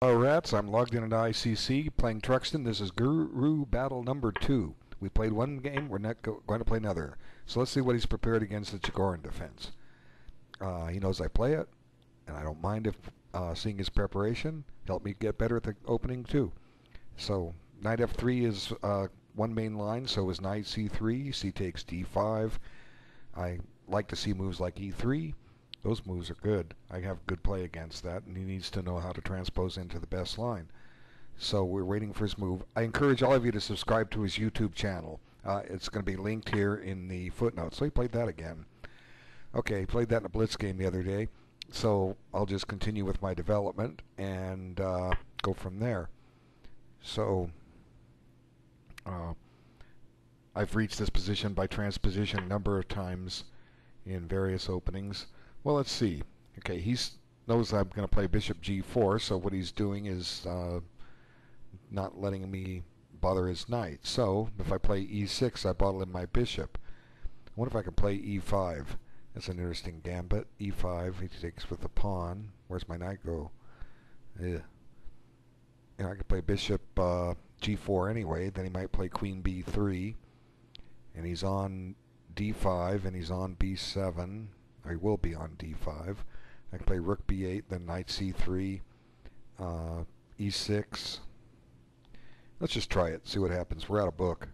Rats, I'm logged in at ICC playing Truxton. This is GuruBattle02. We played one game, we're not going to play another. So let's see what he's prepared against the Chigorin defense. He knows I play it, and I don't mind if seeing his preparation helped me get better at the opening too. So knight f3 is one main line, so is knight c3, c takes d5. I like to see moves like e3. Those moves are good. I have good play against that, and he needs to know how to transpose into the best line. So we're waiting for his move. I encourage all of you to subscribe to his YouTube channel. It's going to be linked here in the footnotes. So he played that again. Okay, he played that in a blitz game the other day. So I'll just continue with my development and go from there. So I've reached this position by transposition a number of times in various openings. Well, let's see. Okay, he knows I'm going to play bishop g4, so what he's doing is not letting me bother his knight. So if I play e6, I bottle in my bishop. I wonder if I can play e5. That's an interesting gambit. e5, he takes with the pawn. Where's my knight go? Yeah, I could play bishop g4 anyway. Then he might play queen b3, and he's on d5, and he's on b7. Or he will be on d5. I can play rook b8, then knight c3, e6. Let's just try it, see what happens. We're out of book.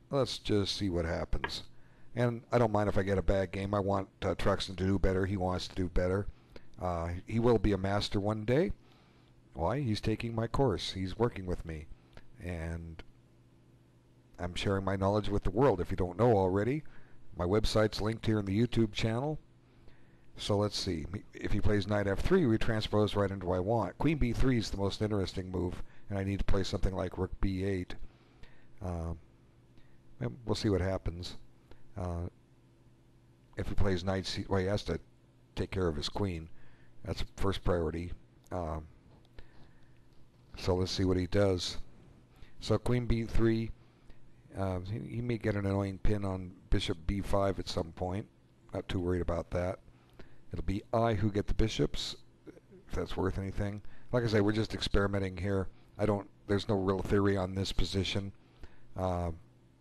Let's just see what happens. And I don't mind if I get a bad game. I want Truxton to do better. He wants to do better. He will be a master one day. Why? He's taking my course. He's working with me. And I'm sharing my knowledge with the world. If you don't know already, my website's linked here in the YouTube channel. So let's see. If he plays knight f3, we transpose right into what I want. Queen b3 is the most interesting move, and I need to play something like rook b8. We'll see what happens. If he plays knight c... Well, he has to take care of his queen. That's first priority. So let's see what he does. So queen b3... he may get an annoying pin on bishop b5 at some point. Not too worried about that. It'll be I who get the bishops, if that's worth anything. Like I say, we're just experimenting here. There's no real theory on this position.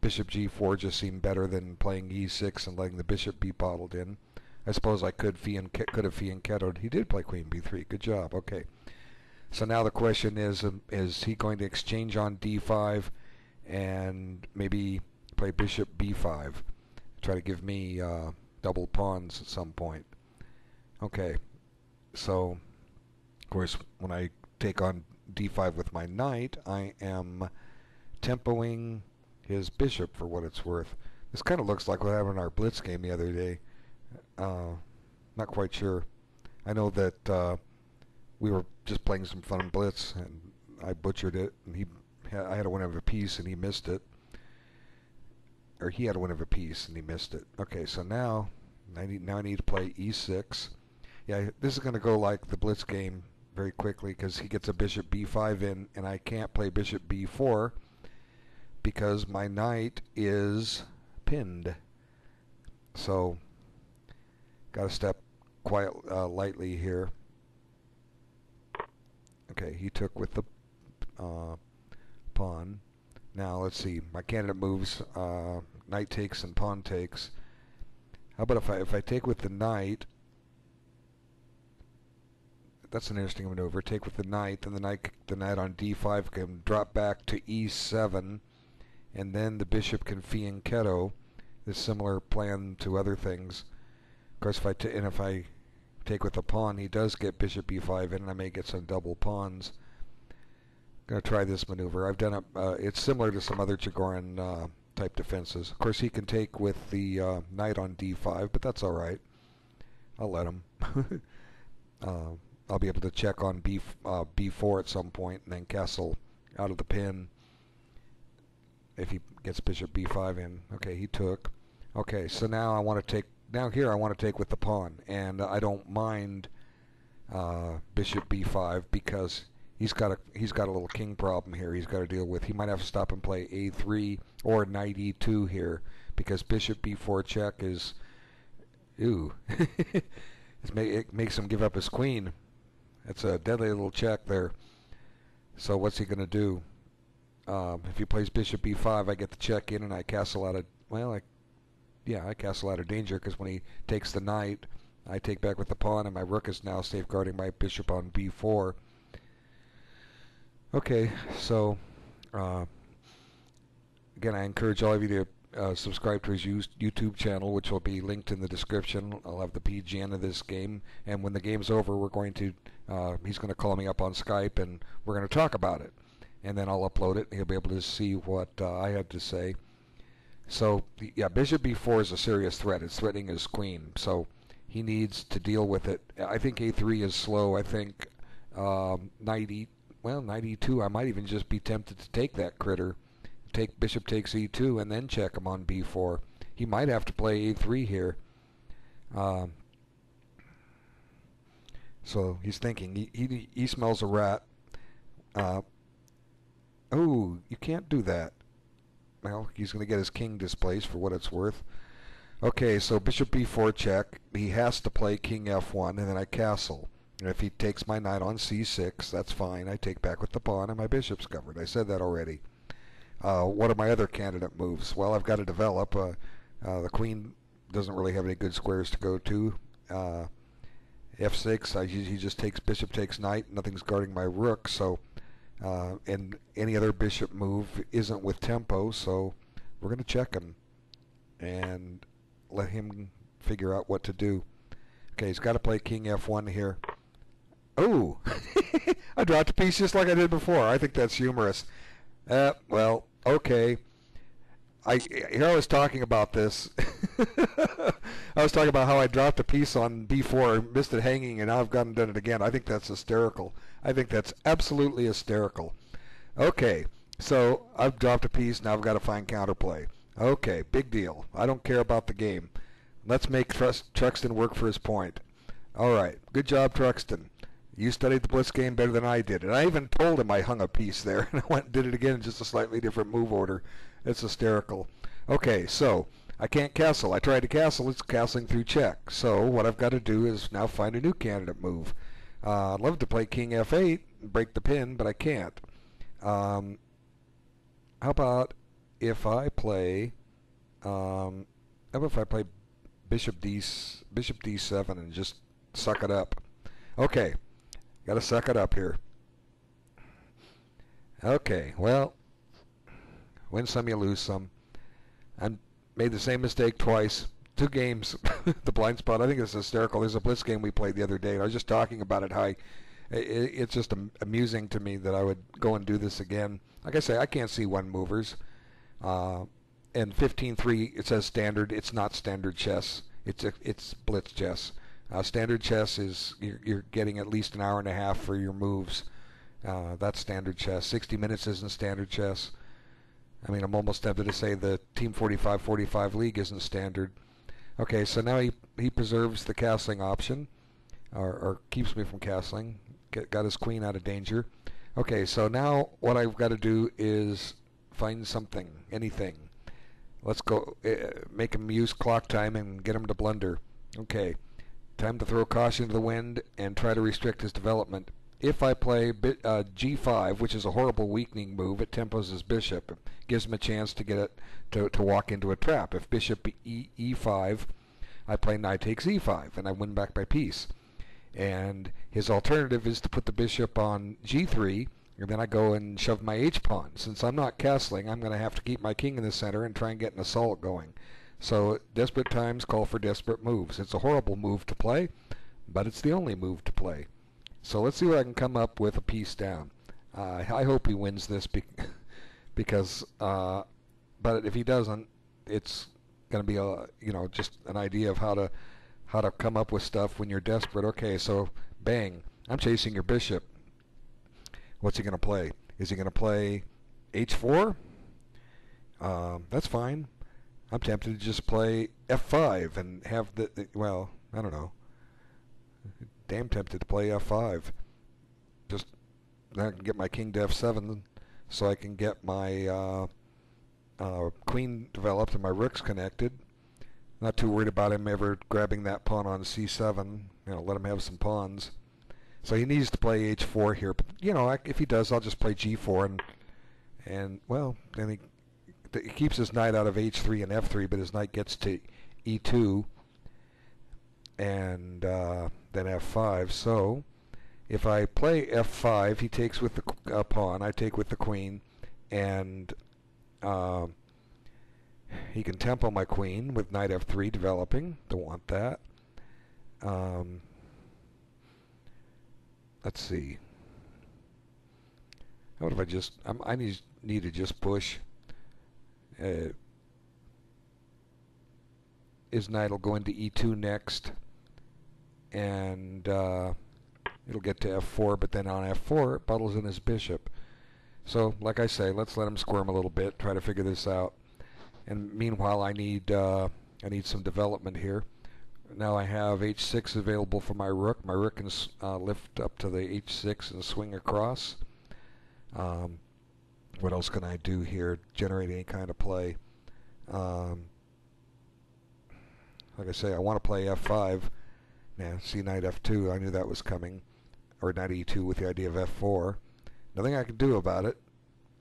Bishop g4 just seemed better than playing e6 and letting the bishop be bottled in. I suppose I could have Fee and Ketoed. He did play queen b3. Good job. Okay. So now the question is he going to exchange on d5 and maybe play bishop b5, try to give me double pawns at some point. Okay, so of course when I take on d5 with my knight, I am tempoing his bishop for what it's worth. This kind of looks like what happened in our blitz game the other day. Not quite sure. I know that we were just playing some fun blitz and I butchered it, and I had a win of a piece and he missed it. Or he had a win of a piece and he missed it. Okay, so now I need to play e6. Yeah, this is going to go like the blitz game very quickly because he gets a bishop b5 in, and I can't play bishop b4 because my knight is pinned. So got to step quite lightly here. Okay, he took with the pawn. Now let's see. My candidate moves. Knight takes and pawn takes. How about if I take with the knight? That's an interesting maneuver. Take with the knight, then the knight on d5 can drop back to e7, and then the bishop can Fee and Keto. This similar plan to other things. Of course, if I take with the pawn, he does get bishop b5 in, and I may get some double pawns. Going to try this maneuver. I've done it. It's similar to some other Chigorin type defenses. Of course, he can take with the knight on d5, but that's all right. I'll let him. I'll be able to check on b4 at some point, and then castle out of the pin if he gets bishop b5 in. Okay, he took. Okay, so now I want to take. Now here I want to take with the pawn, and I don't mind bishop b5 because he's got a little king problem here he's got to deal with. He might have to stop and play a3 or knight e2 here because bishop b4 check is, ooh, it makes him give up his queen. It's a deadly little check there. So what's he going to do? If he plays bishop b5, I get the check in and I castle out of, well, I castle out of danger, because when he takes the knight, I take back with the pawn, and my rook is now safeguarding my bishop on b4. Okay, so again, I encourage all of you to subscribe to his YouTube channel, which will be linked in the description. I'll have the PGN of this game, and when the game's over, we're going to he's going to call me up on Skype, and we're going to talk about it. And then I'll upload it, and he'll be able to see what I had to say. So, yeah, bishop b4 is a serious threat. It's threatening his queen, so he needs to deal with it. I think a3 is slow. I think knight e2, I might even just be tempted to take that critter. Bishop takes e2 and then check him on b4. He might have to play a3 here. So he's thinking. He smells a rat. Oh, you can't do that. Well, he's going to get his king displaced for what it's worth. Okay, so bishop b4 check. He has to play king f1, and then I castle. And if he takes my knight on c6, that's fine. I take back with the pawn, and my bishop's covered. I said that already. What are my other candidate moves? Well, I've got to develop. The queen doesn't really have any good squares to go to. f6, he just takes bishop takes knight. Nothing's guarding my rook, so and any other bishop move isn't with tempo, so we're going to check him and let him figure out what to do. Okay, he's got to play king f1 here. Oh, I dropped a piece just like I did before. I think that's humorous. Well, okay. Here I was talking about this. I was talking about how I dropped a piece on b4, missed it hanging, and now I've gone and done it again. I think that's hysterical. I think that's absolutely hysterical. Okay, so I've dropped a piece. Now I've got to find counterplay. Okay, big deal. I don't care about the game. Let's make Truxton work for his point. All right, good job, Truxton. You studied the blitz game better than I did. And I even told him I hung a piece there. And I went and did it again in just a slightly different move order. It's hysterical. Okay, so I can't castle. I tried to castle. It's castling through check. So what I've got to do is now find a new candidate move. I'd love to play king f8 and break the pin, but I can't. How about if I play bishop d7 and just suck it up? Okay. Got to suck it up here. Okay, well, win some, you lose some. I made the same mistake twice. 2 games, the blind spot. I think it's hysterical. There's a blitz game we played the other day. I was just talking about it, how it's just amusing to me that I would go and do this again. Like I say, I can't see one movers. And 15-3, it says standard. It's not standard chess. It's blitz chess. Standard chess is you're getting at least an hour and a half for your moves. That's standard chess. 60 minutes isn't standard chess. I mean, I'm almost tempted to say the Team 45-45 League isn't standard. Okay, so now he preserves the castling option, or keeps me from castling. Got his queen out of danger. Okay, so now what I've got to do is find something, anything. Let's go make him use clock time and get him to blunder. Okay. Time to throw caution to the wind and try to restrict his development. If I play g5, which is a horrible weakening move, it tempos his bishop. It gives him a chance to get it to walk into a trap. If bishop e5, I play knight takes e5, and I win back by piece. And his alternative is to put the bishop on g3, and then I go and shove my h-pawn. Since I'm not castling, I'm going to have to keep my king in the center and try and get an assault going. So desperate times call for desperate moves. It's a horrible move to play, but it's the only move to play. So let's see what I can come up with a piece down. I hope he wins this because, but if he doesn't, it's going to be just an idea of how to come up with stuff when you're desperate. Okay, so bang, I'm chasing your bishop. What's he going to play? Is he going to play h4? That's fine. I'm tempted to just play f5 and have well, I don't know. Damn tempted to play f5. Just then I can get my king to f7 so I can get my queen developed and my rooks connected. Not too worried about him ever grabbing that pawn on c7. Let him have some pawns. So he needs to play h4 here. But, you know, if he does, I'll just play g4. And well, then he keeps his knight out of h3 and f3, but his knight gets to e2 and then f5. So if I play f5, he takes with the pawn, I take with the queen, and he can tempo my queen with knight f3 developing. Don't want that. Let's see. What if I just... I need to just push. His knight will go into e2 next, and it'll get to f4, but then on f4 it buttles in his bishop. So, like I say, let's let him squirm a little bit, try to figure this out. And meanwhile, I need some development here. Now I have h6 available for my rook. My rook can lift up to the h6 and swing across. What else can I do here? Generate any kind of play. Like I say, I want to play f5. Now, see knight f2. I knew that was coming. Or knight e2 with the idea of f4. Nothing I can do about it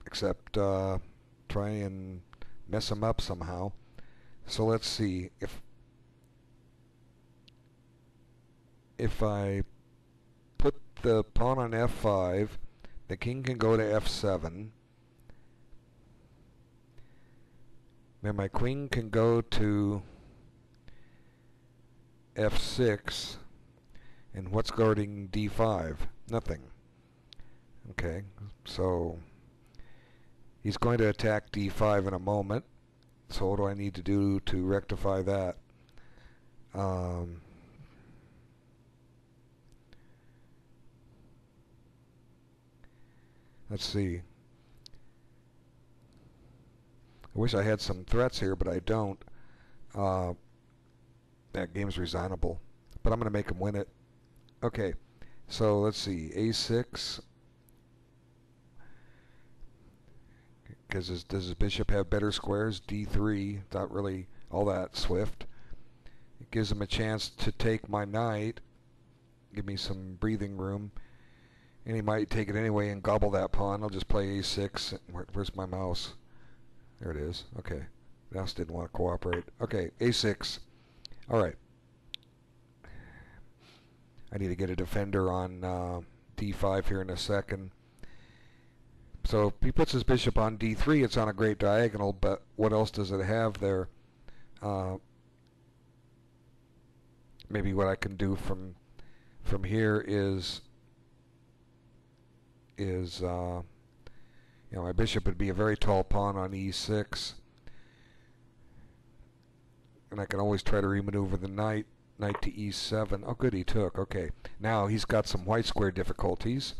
except try and mess him up somehow. So let's see. If I put the pawn on f5, the king can go to f7. Then my queen can go to f6. And what's guarding d5? Nothing. Okay, so he's going to attack d5 in a moment. So what do I need to do to rectify that? Let's see. I wish I had some threats here, but I don't. That game's resignable. But I'm going to make him win it. Okay, so let's see. a6. Because does his bishop have better squares? d3, not really all that swift. It gives him a chance to take my knight, give me some breathing room, and he might take it anyway and gobble that pawn. I'll just play a6. Where's my mouse? There it is. Okay, mouse didn't want to cooperate. Okay, a6. All right. I need to get a defender on d5 here in a second. So if he puts his bishop on d3, it's on a great diagonal, but what else does it have there? Maybe what I can do from here is you know, my bishop would be a very tall pawn on e6, and I can always try to remaneuver the knight to e7. Oh, good, he took. Okay, now he's got some white square difficulties.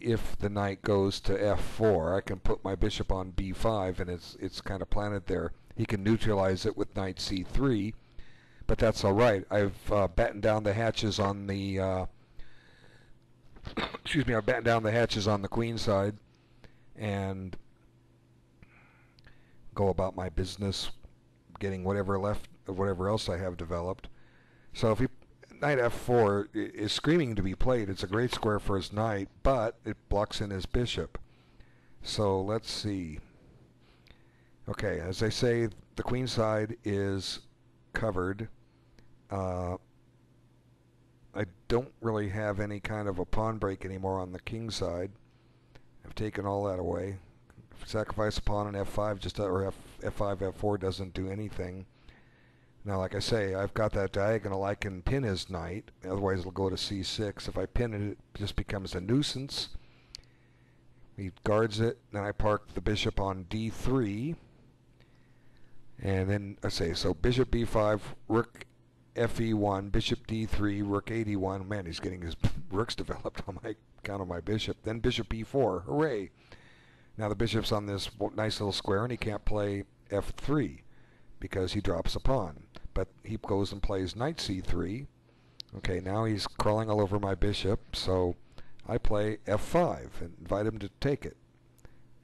If the knight goes to f4, I can put my bishop on b5, and it's kind of planted there. He can neutralize it with knight c3, but that's all right. I've battened down the hatches on the excuse me. I've battened down the hatches on the queen side, and go about my business, getting whatever left of whatever else I have developed. So if he knight f4 is screaming to be played. It's a great square for his knight, but it blocks in his bishop. So let's see. Okay, as I say, the queen side is covered. I don't really have any kind of a pawn break anymore on the king side. I've taken all that away. Sacrifice a pawn on f5 or f5, f4 doesn't do anything. Now, like I say, I've got that diagonal. I can pin his knight. Otherwise, it'll go to c6. If I pin it, it just becomes a nuisance. He guards it. Then I park the bishop on d3. And then, I say, so bishop b5, rook fe1, bishop d3, rook d1. Man, he's getting his rooks developed on my account of my bishop. Then bishop b4. Hooray! Now the bishop's on this nice little square, and he can't play f3 because he drops a pawn. But he goes and plays knight c3. Okay, now he's crawling all over my bishop, so I play f5 and invite him to take it.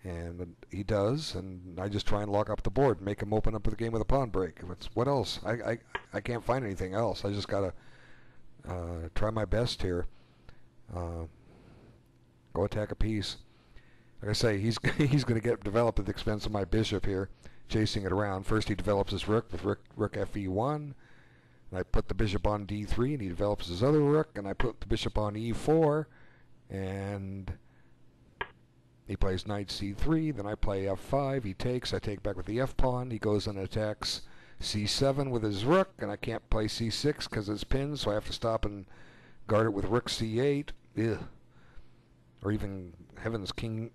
And he does, and I just try and lock up the board and make him open up the game with a pawn break. What else? I can't find anything else. I just got try my best here. Go attack a piece. Like I say, he's going to get developed at the expense of my bishop here, chasing it around. First he develops his rook with rook fe1, and I put the bishop on d3, and he develops his other rook, and I put the bishop on e4, and he plays knight c3, then I play f5, he takes, I take back with the f-pawn, he goes and attacks c7 with his rook, and I can't play c6 because it's pinned, so I have to stop and guard it with rook c8. Ugh. Or even, heavens, king...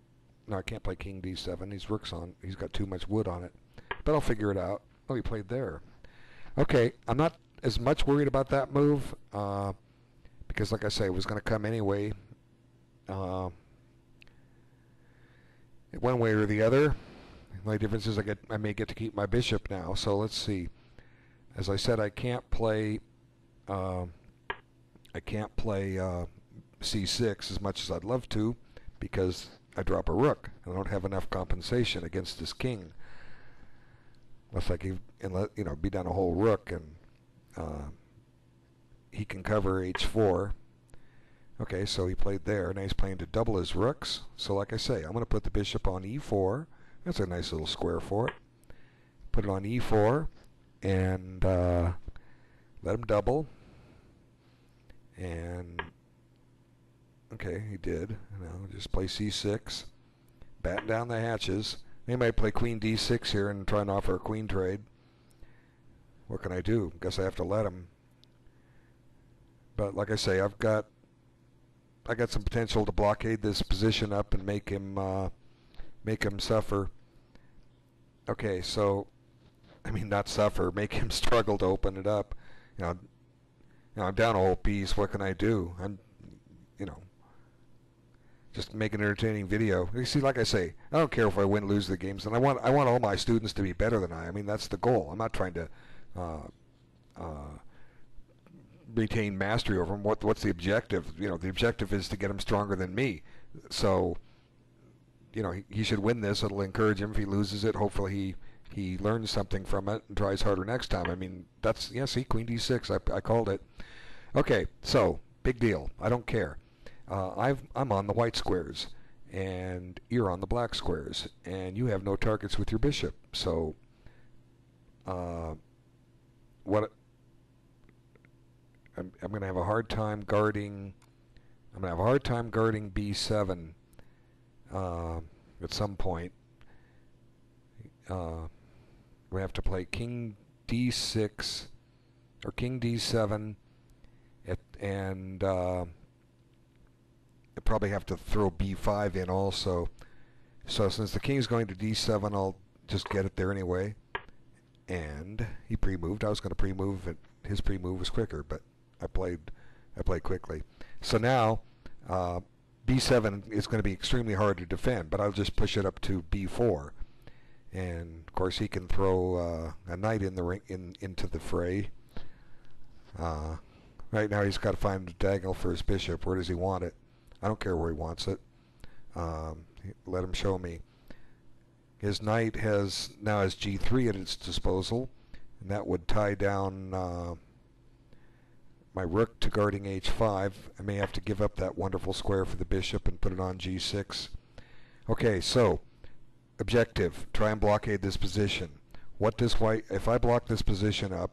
No, I can't play king d7. He's rook's on. He's got too much wood on it. But I'll figure it out. Oh, he played there. Okay, I'm not as much worried about that move because, like I say, it was going to come anyway. One way or the other. The only difference is I may get to keep my bishop now. So let's see. As I said, I can't play c6 as much as I'd love to because I drop a rook. I don't have enough compensation against this king. Unless I give, be down a whole rook, and he can cover h4. Okay, so he played there. Now he's playing to double his rooks. So like I say, I'm going to put the bishop on e4. That's a nice little square for it. Put it on e4, and let him double. And okay, he did. Just play c6, batten down the hatches. They might play queen d6 here and try and offer a queen trade. What can I do? Guess I have to let him. But like I say, I got some potential to blockade this position up and make him suffer. Okay, so not suffer, make him struggle to open it up. I'm down a whole piece. What can I do? I'm just make an entertaining video. You see, like I say, I don't care if I win, lose the games, and I want all my students to be better than I. That's the goal. I'm not trying to retain mastery over them. What's the objective? The objective is to get him stronger than me. So, he should win this. It'll encourage him. If he loses it, hopefully he learns something from it and tries harder next time. See, queen d6. I called it. Okay, so big deal. I don't care. I'm on the white squares, and you're on the black squares, and you have no targets with your bishop. So, I'm going to have a hard time guarding. I'm going to have a hard time guarding b7 at some point. We have to play king d6 or king d7, and I probably have to throw b5 in also. So since the king's going to d7, I'll just get it there anyway. And he pre-moved. I was going to pre-move, and his pre-move was quicker, but I played quickly. So now b7 is going to be extremely hard to defend, but I'll just push it up to b4. And of course he can throw a knight in the ring into the fray. Right now he's got to find a diagonal for his bishop. Where does he want it? I don't care where he wants it. Let him show me. His knight now has g3 at its disposal, and that would tie down my rook to guarding h5. I may have to give up that wonderful square for the bishop and put it on g6. Okay, so objective: try and blockade this position. What does white? If I block this position up,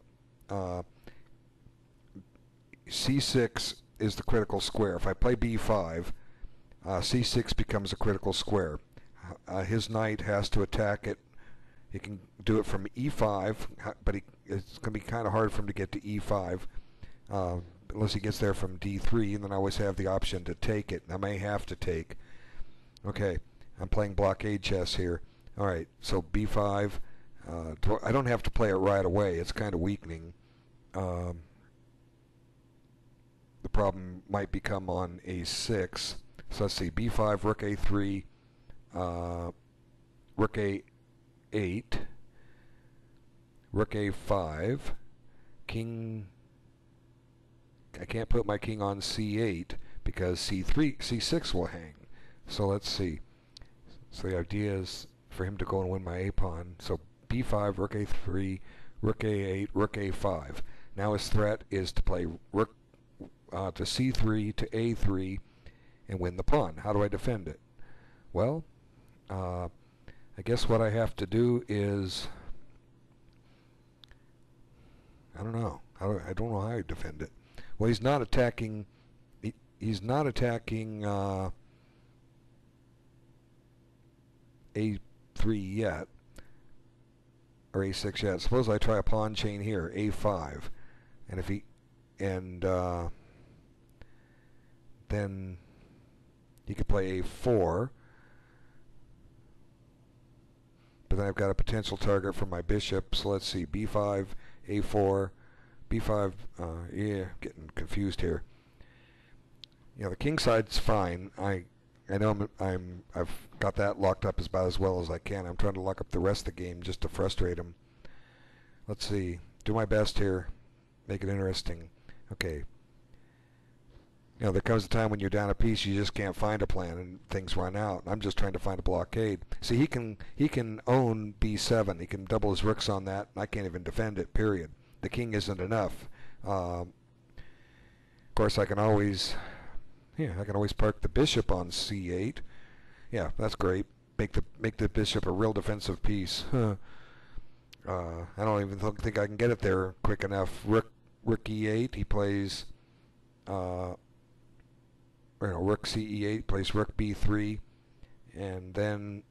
c6 is the critical square. If I play b5, c6 becomes a critical square. His knight has to attack it. He can do it from e5, but it's going to be kind of hard for him to get to e5 unless he gets there from d3, and then I always have the option to take it. I may have to take. Okay, I'm playing blockade chess here. All right, so b5. I don't have to play it right away. It's kind of weakening. The problem might become on a6. So let's see, b5, rook a3, rook a8, rook a5, king. I can't put my king on c8 because c6 will hang. So let's see. So the idea is for him to go and win my a pawn. So b5, rook a3, rook a8, rook a5. Now his threat is to play rook to c3 to a3 and win the pawn. How do I defend it? Well, I guess what I have to do is, I don't know. I don't know how I defend it. Well, he's not attacking. He's not attacking a3 yet, or a6 yet. Suppose I try a pawn chain here, a5, and if he, and then he could play a4. But then I've got a potential target for my bishop. So let's see, b5, a4, b5. Yeah, getting confused here. You know, the king side's fine. I know I've got that locked up about as well as I can. I'm trying to lock up the rest of the game just to frustrate him. Let's see. Do my best here. Make it interesting. Okay. You know, there comes a time when you're down a piece, you just can't find a plan, and things run out. I'm just trying to find a blockade. See, he can own b7. He can double his rooks on that, and I can't even defend it. Period. The king isn't enough. Of course, I can always park the bishop on c8. Yeah, that's great. Make the bishop a real defensive piece. I don't even think I can get it there quick enough. Rook e8. He plays. Rook ce8, plays rook b3, and then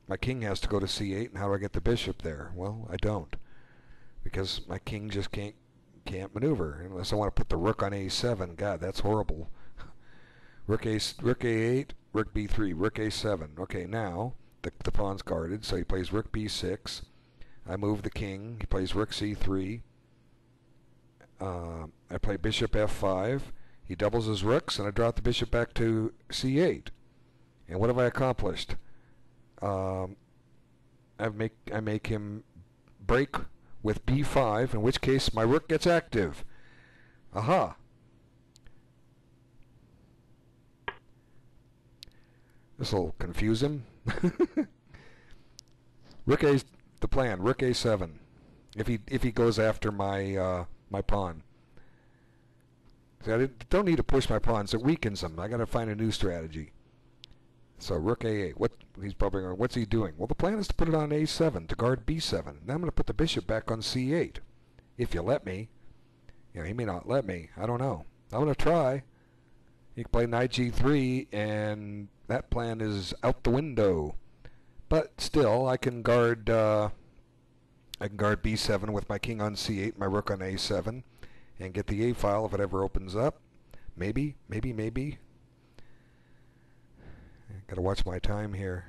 my king has to go to c8, and how do I get the bishop there? Well, I don't, because my king just can't maneuver unless I want to put the rook on a7. God, that's horrible. Rook a8, rook b3, rook a7. Okay, now the pawn's guarded, so he plays rook b6. I move the king. He plays rook c3. I play bishop f5. He doubles his rooks, and I drop the bishop back to c8. And what have I accomplished? I make him break with b5, in which case my rook gets active. Aha! This will confuse him. Rook A's the plan. Rook a7. If he goes after my my pawn. I don't need to push my pawns. It weakens them. I got to find a new strategy. So rook a8. What's he doing? Well, the plan is to put it on a7 to guard b7. Now I'm going to put the bishop back on c8. If you let me. You know, he may not let me. I don't know. I'm going to try. He can play knight g3, and that plan is out the window. But still, I can guard b7 with my king on c8, my rook on a7. And get the A file if it ever opens up. Maybe. Gotta watch my time here.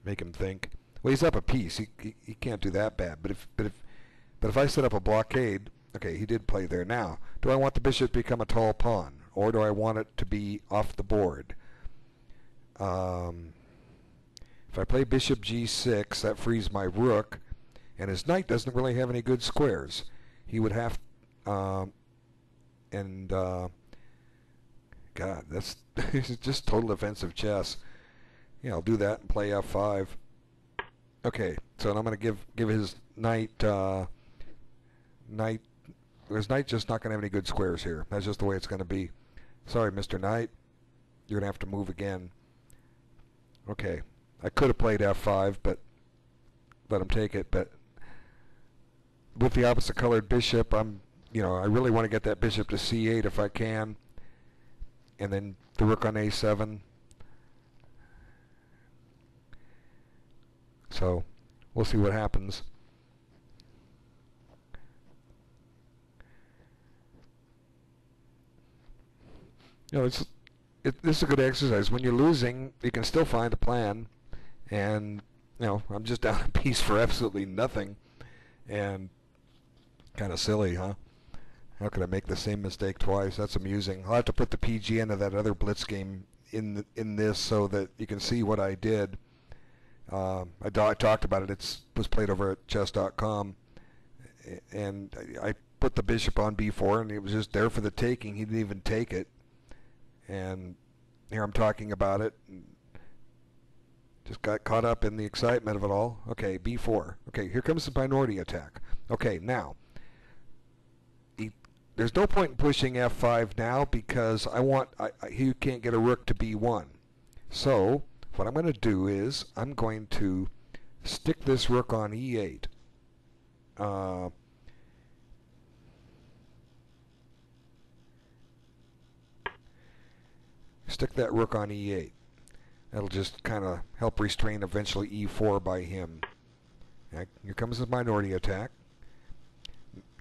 Make him think. Well, he's up a piece. He can't do that bad. But if I set up a blockade, okay, he did play there. Now, do I want the bishop to become a tall pawn, or do I want it to be off the board? If I play bishop g6, that frees my rook. And his knight doesn't really have any good squares. He would have, God, that's just total defensive chess. Yeah, I'll do that and play f5. Okay, so I'm going to give his knight, his knight's just not going to have any good squares here. That's just the way it's going to be. Sorry, Mr. Knight, you're going to have to move again. Okay, I could have played f5, but let him take it, but with the opposite colored bishop, I really want to get that bishop to c8 if I can, and then the rook on a7. So we'll see what happens. This is a good exercise. When you're losing, you can still find a plan, and I'm just down a piece for absolutely nothing, and kind of silly, huh? How could I make the same mistake twice? That's amusing. I'll have to put the PGN of that other Blitz game in this so that you can see what I did. I talked about it. It was played over at chess.com, and I put the bishop on b4, and it was just there for the taking. He didn't even take it, and here I'm talking about it. Just got caught up in the excitement of it all. Okay, b4. Okay, here comes the minority attack. Okay, now, there's no point in pushing f5 now because he can't get a rook to b1. So what I'm going to do is I'm going to stick this rook on e8. Stick that rook on e8. That'll just kind of help restrain eventually e4 by him. Here comes his minority attack.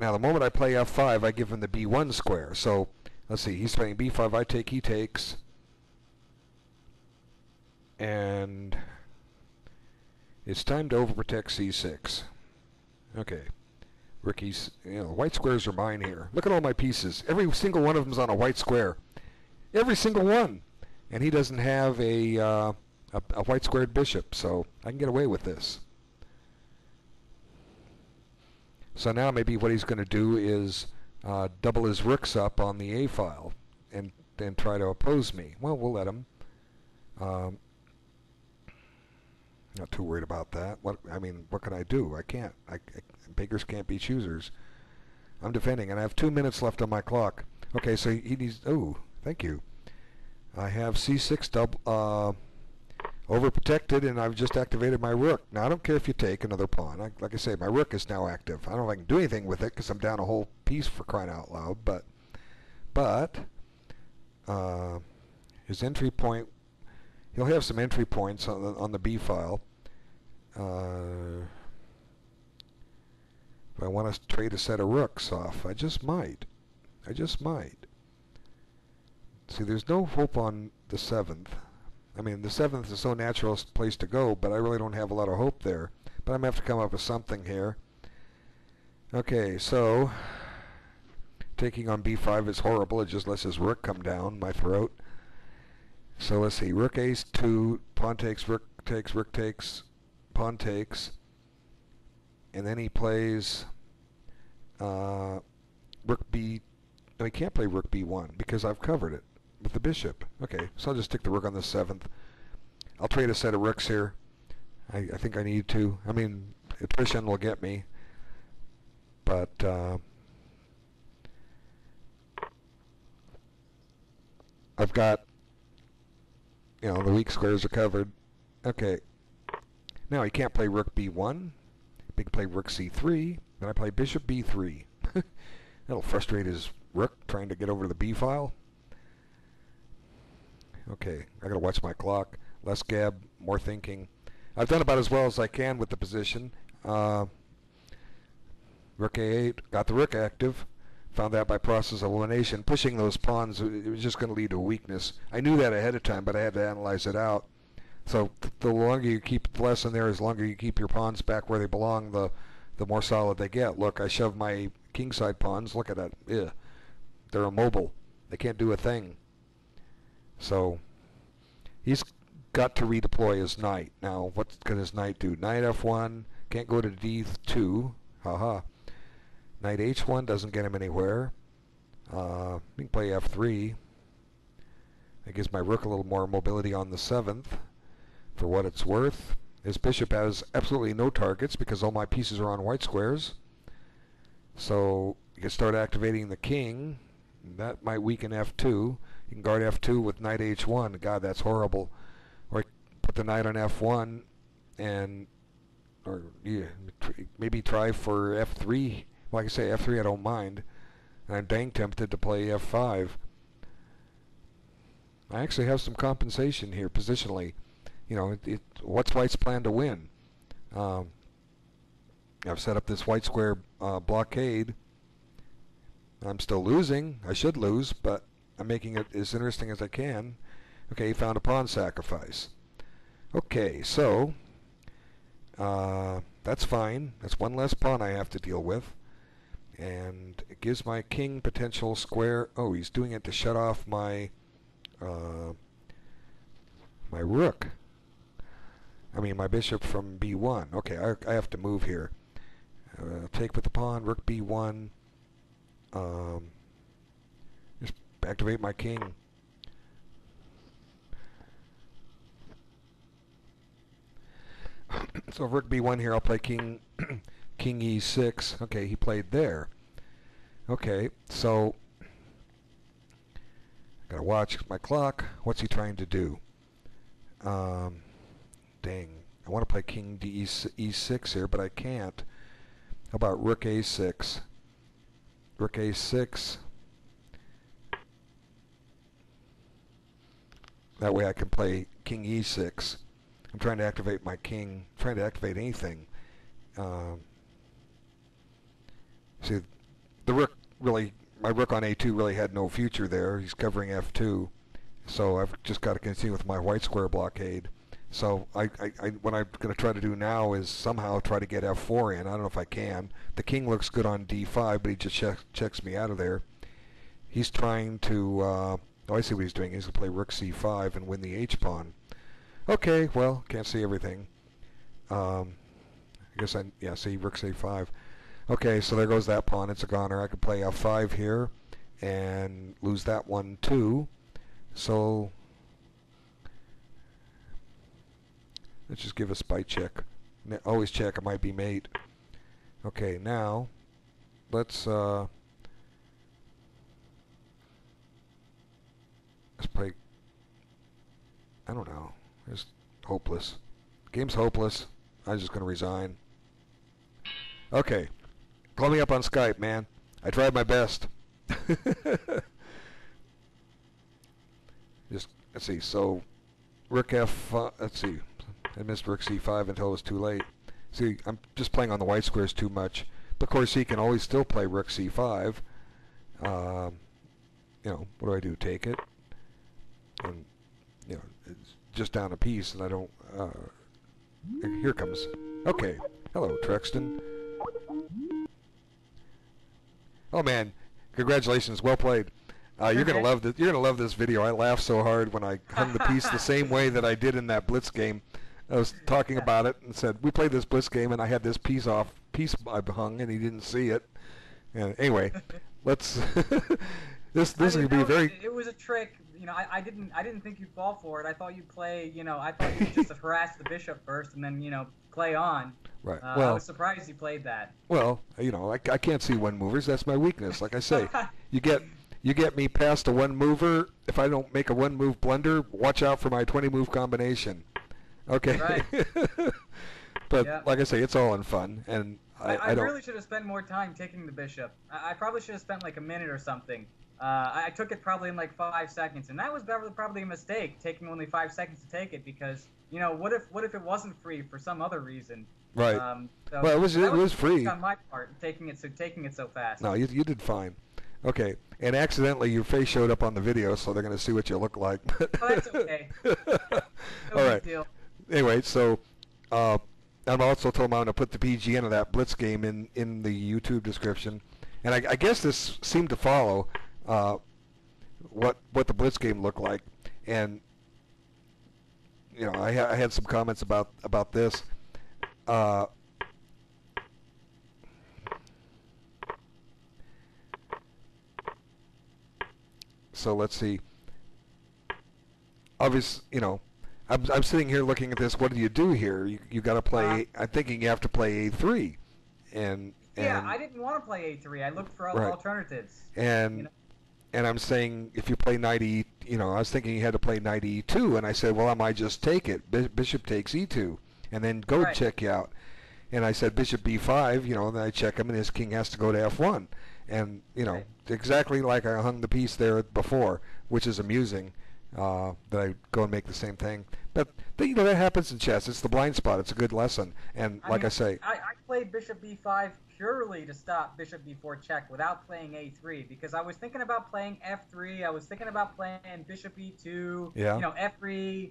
Now the moment I play f5, I give him the b1 square. So let's see, he's playing b5, I take, he takes. And it's time to overprotect c6. Okay. Ricky's, white squares are mine here. Look at all my pieces. Every single one of them's on a white square. Every single one. And he doesn't have a white squared bishop, so I can get away with this. So now maybe what he's going to do is double his rooks up on the A file and then try to oppose me. Well, we'll let him. Not too worried about that. What can I do? I can't. Beggars can't be choosers. I'm defending, and I have 2 minutes left on my clock. Okay, so he needs... Oh, thank you. I have c6 overprotected, and I've just activated my rook. Now, I don't care if you take another pawn. Like I say, my rook is now active. I don't know if I can do anything with it because I'm down a whole piece for crying out loud. But his entry point... He'll have some entry points on the B file. If I want to trade a set of rooks off, I just might. See, there's no hope on the 7th. I mean, the 7th is so natural a place to go, but I really don't have a lot of hope there. But I'm going to have to come up with something here. Okay, so taking on b5 is horrible. It just lets his rook come down my throat. So let's see, rook ace 2, pawn takes, rook takes, pawn takes, and then he plays rook b. No, he can't play rook b1 because I've covered it with the bishop. Okay, so I'll just stick the rook on the 7th. I'll trade a set of rooks here. I think I need to. I mean, attrition will get me, but I've got, the weak squares are covered. Okay. Now he can't play rook b1. He can play rook c3. Then I play bishop b3. That'll frustrate his rook trying to get over to the b file. Okay, I gotta watch my clock. Less gab, more thinking. I've done about as well as I can with the position. Rook a8, got the rook active. Found that by process of elimination. Pushing those pawns, it was just going to lead to a weakness. I knew that ahead of time, but I had to analyze it out. So the longer you keep the lesson there, as longer you keep your pawns back where they belong, the more solid they get. Look, I shoved my kingside pawns. Look at that. Ugh. They're immobile. They can't do a thing. So he's got to redeploy his knight. Now, what can his knight do? Knight f1, can't go to d2. Haha. Knight h1 doesn't get him anywhere. He can play f3. That gives my rook a little more mobility on the 7th. For what it's worth, his bishop has absolutely no targets because all my pieces are on white squares. So you can start activating the king. That might weaken f2. You can guard f2 with knight h1. God, that's horrible. Or put the knight on f1 and, or yeah, maybe try for f3. Like I say, f3 I don't mind. And I'm dang tempted to play f5. I actually have some compensation here positionally. What's white's plan to win? I've set up this white square blockade. I'm still losing. I should lose, but I'm making it as interesting as I can. Okay, he found a pawn sacrifice. Okay, so that's fine. That's one less pawn I have to deal with. And it gives my king potential square. Oh, he's doing it to shut off my my rook. I mean, my bishop from b1. Okay, I have to move here. Take with the pawn, rook b1. Just activate my king. So rook b1 here, I'll play king king e6. Okay, he played there. Okay, so I gotta watch my clock. What's he trying to do? Dang, I want to play King E6 here, but I can't. How about Rook A6? Rook A6. That way I can play King E6. I'm trying to activate my king, trying to activate anything. See, the rook really, my rook on A2 really had no future there. He's covering F2. So I've just got to continue with my white square blockade. So what I'm going to try to do now is somehow try to get F4 in. I don't know if I can. The king looks good on D5, but he just checks me out of there. He's trying to, oh, I see what he's doing. He's going to play Rook C5 and win the H-pawn. Okay, well, can't see everything. I guess yeah, see, Rook C5. Okay, so there goes that pawn. It's a goner. I could play F5 here and lose that one too. So let's just give a spy check. Always check. It might be mate. Okay, now let's play. I don't know. It's hopeless. Game's hopeless. I'm just going to resign. Okay. Call me up on Skype, man. I tried my best. Just, let's see. So, Rook F, let's see. I missed Rook C5 until it was too late. See, I'm just playing on the white squares too much. But of course, he can always still play Rook C5. You know, what do I do? Take it? And, you know, it's just down a piece, and I don't, here comes, okay. Hello, Truxton. Oh man, congratulations, well played. You're gonna love this. You're gonna love this video. I laughed so hard when I hung the piece the same way that I did in that Blitz game. I was talking about it and said we played this Blitz game, and I had this piece I hung, and he didn't see it. And anyway, let's. this is gonna be very. It was a trick. You know, I didn't think you'd fall for it. I thought you'd play. You know, I thought you'd just harass the bishop first, and then play on. Right. Well, I was surprised you played that. Well, I can't see one movers. That's my weakness. Like I say, you get me past a one mover. If I don't make a one move blunder, watch out for my 20 move combination. Okay. Right. But like I say, it's all in fun, and I don't. Really should have spent more time taking the bishop. I probably should have spent like a minute or something. I took it probably in like 5 seconds, and that was probably a mistake, taking only 5 seconds to take it, because what if it wasn't free for some other reason? Right. So well, it was free on my part, taking it so fast. No, you did fine. Okay, and accidentally your face showed up on the video, so they're going to see what you look like. Oh, that's okay. No all right. deal. Anyway, so I'm also told I'm going to put the PGN of that Blitz game in the YouTube description, and I guess this seemed to follow what the Blitz game looked like, and I had some comments about this. So let's see. Obviously, I'm sitting here looking at this. What do you do here? You got to play. I'm thinking you have to play A3, and yeah, I didn't want to play A3. I looked for right. alternatives. And I'm saying if you play knight E, I was thinking you had to play knight E2, and I said, well, I might just take it. Bishop takes E2, and then go right. check you out. And I said bishop B5, and then I check him, and his king has to go to F1. And, right. exactly like I hung the piece there before, which is amusing, that I go and make the same thing. But, that happens in chess. It's the blind spot. It's a good lesson. And I say... I played bishop B5 purely to stop bishop B4 check without playing A3, because I was thinking about playing F3. I was thinking about playing bishop E2, F3...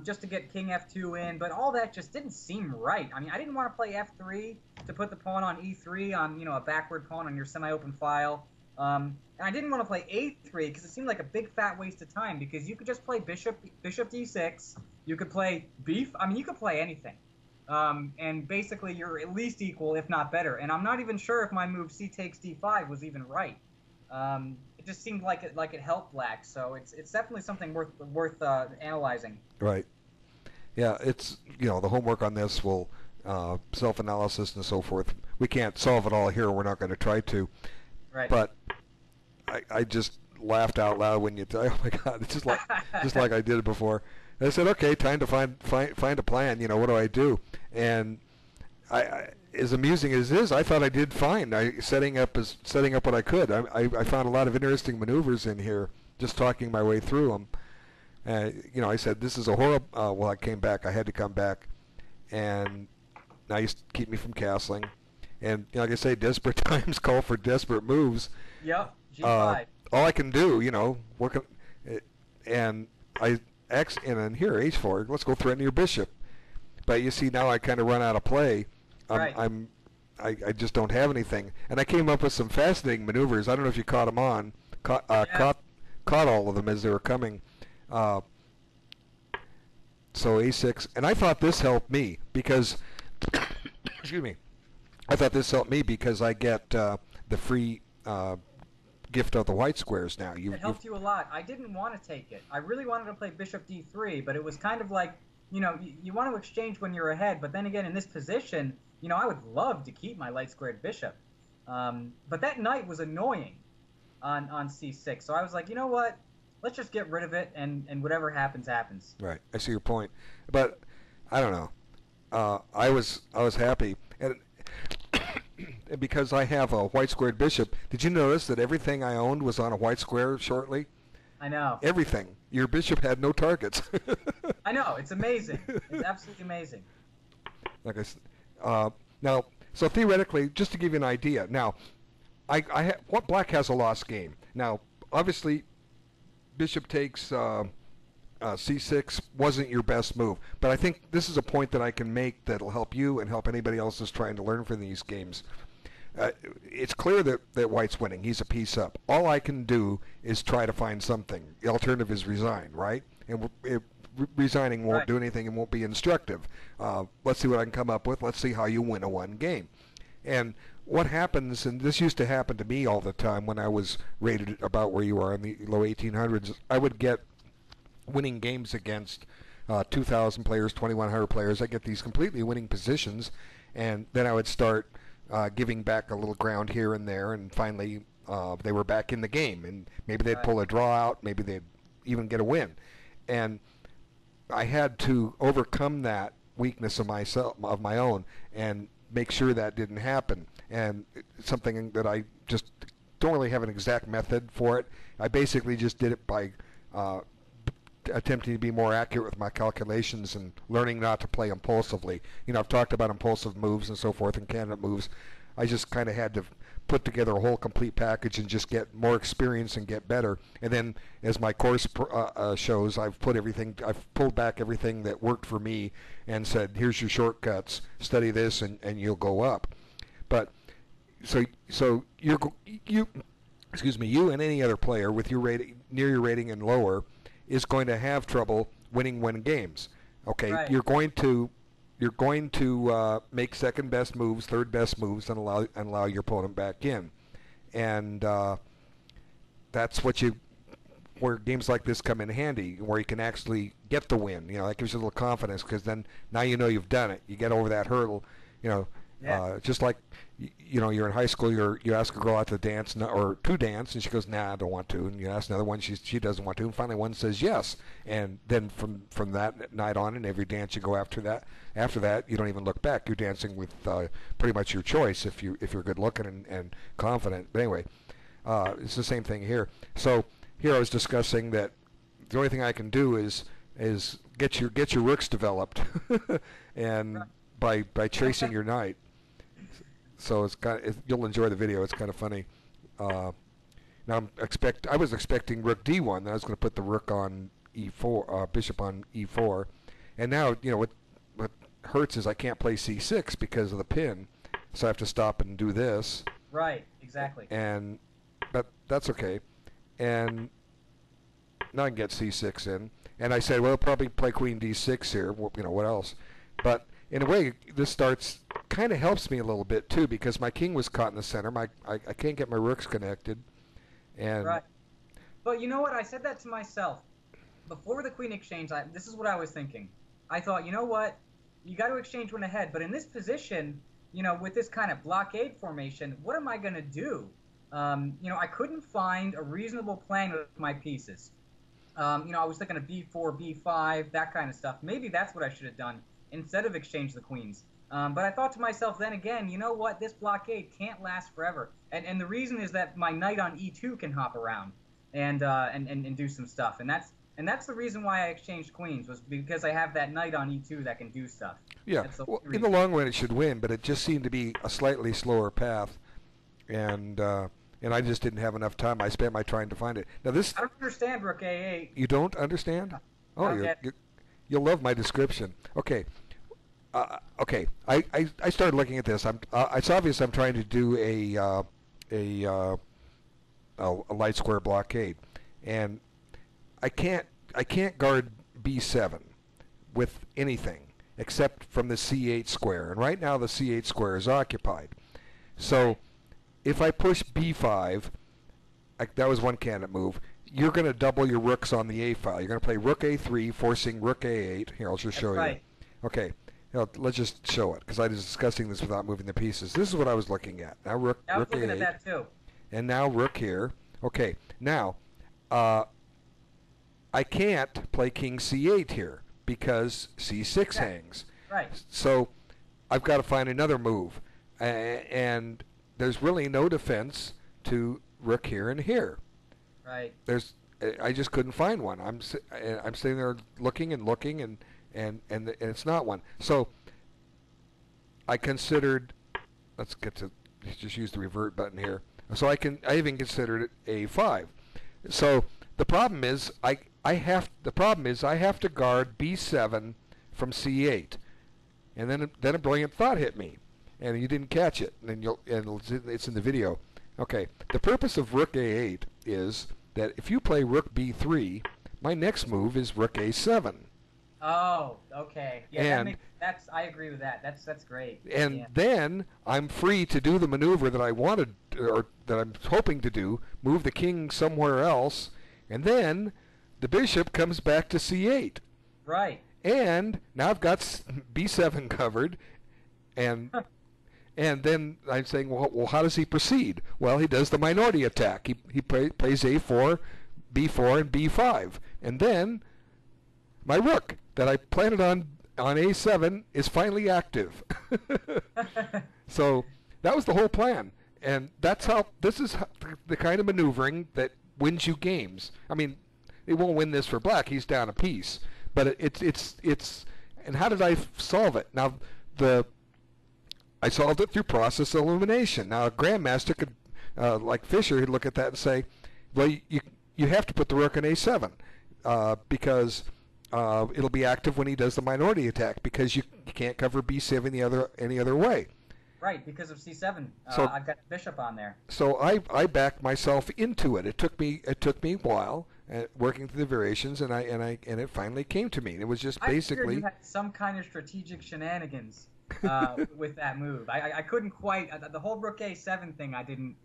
just to get king F2 in, but all that just didn't seem right. I mean, I didn't want to play F3 to put the pawn on E3 on, a backward pawn on your semi-open file. And I didn't want to play A3 because it seemed like a big fat waste of time, because you could just play bishop D6, you could play you could play anything. And basically you're at least equal, if not better. And I'm not even sure if my move C takes D5 was even right. It just seemed like it helped Black, so it's definitely something worth analyzing. Right. Yeah, it's the homework on this will self-analysis and so forth. We can't solve it all here. We're not going to try to. Right. But I just laughed out loud when you oh my God, it's just like I did it before. And I said, okay, time to find a plan. You know, what do I do? And I as amusing as it is, I thought I did fine. Setting up what I could. I found a lot of interesting maneuvers in here, just talking my way through them. You know, I said, this is a horrible. Well, I came back. I had to come back, and now you keep me from castling. And you know, like I say, desperate times call for desperate moves. Yep. G5. All I can do, you know, and then here H4. Let's go threaten your bishop. But you see, now I kind of run out of play. Right. I just don't have anything. And I came up with some fascinating maneuvers. I don't know if you caught them on. Caught all of them as they were coming. So A6, and I thought this helped me because, excuse me, I thought this helped me because I get the free gift of the white squares now. It helped you a lot. I didn't want to take it. I really wanted to play bishop d3, but it was kind of like, you know, you want to exchange when you're ahead, but then again, in this position, you know, I would love to keep my light squared bishop. But that knight was annoying on c6, so I was like, you know what? Let's just get rid of it, and whatever happens, happens. Right. I see your point, but I don't know. I was happy, and because I have a white squared bishop. Did you notice that everything I owned was on a white square shortly? I know. Everything. Your bishop had no targets. I know. It's amazing. It's absolutely amazing. Like I said, now, so theoretically, just to give you an idea, now, what black has a lost game. Now, obviously, bishop takes c6 wasn't your best move, but I think this is a point that I can make that'll help you and help anybody else who's trying to learn from these games. It's clear that white's winning. He's a piece up. All I can do is try to find something. The alternative is resign, right? And resigning won't do anything and won't be instructive. Let's see what I can come up with. Let's see how you win a one game. And what happens, and this used to happen to me all the time when I was rated about where you are in the low 1800s, I would get winning games against 2,000 players, 2,100 players. I get these completely winning positions, and then I would start giving back a little ground here and there, and finally they were back in the game, and maybe they'd pull a draw out, maybe they'd even get a win. And I had to overcome that weakness of my own, and make sure that didn't happen. And it's something that I just don't really have an exact method for it. I basically just did it by attempting to be more accurate with my calculations and learning not to play impulsively. You know, I've talked about impulsive moves and so forth and candidate moves. I just kind of had to put together a whole complete package and just get more experience and get better. And then, as my course shows, I've pulled back everything that worked for me and said, here's your shortcuts, study this and you'll go up. But so you and any other player with your rating near your rating and lower is going to have trouble winning games. Okay, right. You're going to make second best moves, third best moves, and allow your opponent back in, and that's where games like this come in handy, where you can actually get the win. You know, that gives you a little confidence because then now you know you've done it. You get over that hurdle. You know, just like you know, you're in high school. You ask a girl out to dance or to dance, and she goes, "Nah, I don't want to." And you ask another one, she doesn't want to. And finally, one says yes. And then from that night on, and every dance you go after that, you don't even look back. You're dancing with pretty much your choice if you're good looking and confident. But anyway, it's the same thing here. So here I was discussing that the only thing I can do is get your rooks developed, and by tracing your knight. So you'll enjoy the video. It's kind of funny. Now I was expecting rook d1. Then I was going to put the rook on e4, bishop on e4, and now you know what hurts is I can't play c6 because of the pin, so I have to stop and do this. Right. Exactly. But that's okay. And now I can get c6 in. And I said, well, I'll probably play queen d6 here. You know, what else? But in a way, this kind of helps me a little bit, too, because my king was caught in the center. I can't get my rooks connected. And right. But you know what? I said that to myself. Before the queen exchange, this is what I was thinking. I thought, you know what? You got to exchange one ahead. But in this position, you know, with this kind of blockade formation, what am I going to do? I couldn't find a reasonable plan with my pieces. I was thinking of B4, B5, that kind of stuff. Maybe that's what I should have done instead of exchange the queens. But I thought to myself then again, you know what? This blockade can't last forever. And the reason is that my knight on E2 can hop around and do some stuff. And that's the reason why I exchanged queens, was because I have that knight on E2 that can do stuff. Yeah, well, in the long run it should win, but it just seemed to be a slightly slower path. And I just didn't have enough time. I spent my time to find it. Now this, I don't understand Rook A8. You don't understand? Oh, you'll love my description. Okay. Okay. I started looking at this. It's obvious I'm trying to do a light square blockade, and I can't guard B7 with anything except from the C8 square. And right now the C8 square is occupied. So if I push B5, that was one candidate move, you're going to double your rooks on the A file. You're going to play Rook A3, forcing Rook A8. Here, I'll just show you. Okay, now, let's just show it, because I was discussing this without moving the pieces. This is what I was looking at. Now Rook A8. I was looking at that too. And now Rook here. Okay, now I can't play King C8 here because C6 hangs. Right. So I've got to find another move, and there's really no defense to Rook here and here. Right. I just couldn't find one. I'm sitting there looking and looking, and it's not one. So I considered. Let's just use the revert button here. So I even considered it A5. So the problem is I have to guard B7 from C8, and then a brilliant thought hit me, and you didn't catch it, and it's in the video. Okay, the purpose of Rook A8 is that if you play Rook B3, my next move is Rook A7. Oh, okay. Yeah, I agree with that. That's great. And then I'm free to do the maneuver that I wanted, or that I'm hoping to do, move the king somewhere else, and then the bishop comes back to C8. Right. And now I've got B7 covered, and then I'm saying, well, how does he proceed? Well, he does the minority attack. He plays A4, B4, and B5, and then my rook that I planted on A7 is finally active. So that was the whole plan, and this is the kind of maneuvering that wins you games. I mean, it won't win this for black. He's down a piece, but it's. And how did I solve it? Now I solved it through process elimination. Now a grandmaster could, like Fischer, he'd look at that and say, well, you have to put the rook in A7 because it'll be active when he does the minority attack, because you can't cover B7 any other way. Right, because of C7. So I've got bishop on there. So I backed myself into it. It took me a while working through the variations, and it finally came to me. It was just basically. I figured you had some kind of strategic shenanigans with that move. I couldn't quite the whole Rook A7 thing. I didn't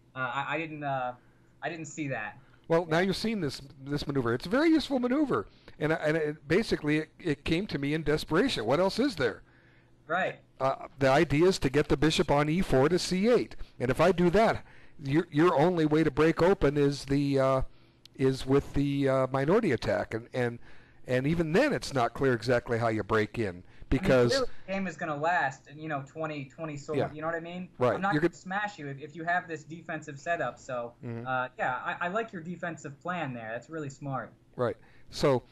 see that. Well, now you've seen this maneuver. It's a very useful maneuver, and basically it came to me in desperation. What else is there? Right. The idea is to get the bishop on E4 to C8, and if I do that, your only way to break open is with the minority attack, and even then it's not clear exactly how you break in, because the game is going to last 20 so yeah. You know what I mean? Right. I'm not going to smash you if you have this defensive setup. So I like your defensive plan there. That's really smart. Right. So